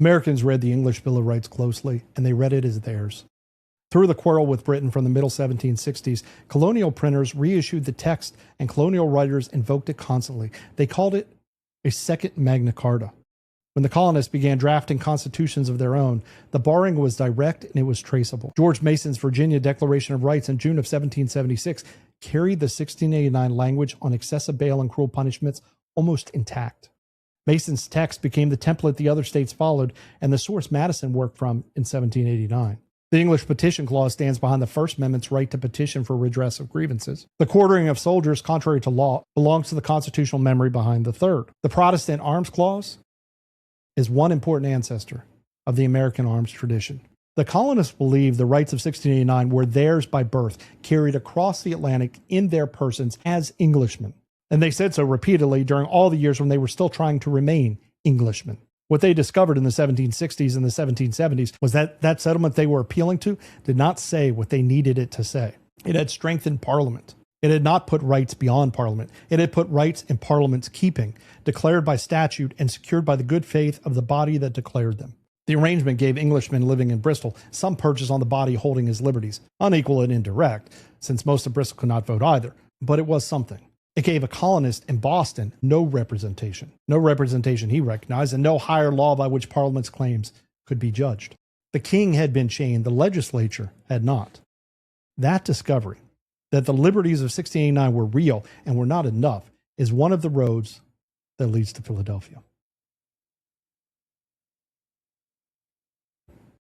Americans read the English Bill of Rights closely, and they read it as theirs. Through the quarrel with Britain from the middle 1760s, colonial printers reissued the text, and colonial writers invoked it constantly. They called it a second Magna Carta. When the colonists began drafting constitutions of their own, the borrowing was direct and it was traceable. George Mason's Virginia Declaration of Rights in June of 1776 carried the 1689 language on excessive bail and cruel punishments almost intact. Mason's text became the template the other states followed, and the source Madison worked from in 1789. The English petition clause stands behind the First Amendment's right to petition for redress of grievances. The quartering of soldiers, contrary to law, belongs to the constitutional memory behind the third. The Protestant Arms Clause is one important ancestor of the American arms tradition. The colonists believed the rights of 1689 were theirs by birth, carried across the Atlantic in their persons as Englishmen. And they said so repeatedly during all the years when they were still trying to remain Englishmen. What they discovered in the 1760s and the 1770s was that that settlement they were appealing to did not say what they needed it to say. It had strengthened Parliament. It had not put rights beyond Parliament. It had put rights in Parliament's keeping, declared by statute and secured by the good faith of the body that declared them. The arrangement gave Englishmen living in Bristol some purchase on the body holding his liberties, unequal and indirect, since most of Bristol could not vote either, but it was something. It gave a colonist in Boston no representation he recognized, and no higher law by which Parliament's claims could be judged. The king had been chained, the legislature had not. That discovery, that the liberties of 1689 were real and were not enough, is one of the roads that leads to Philadelphia.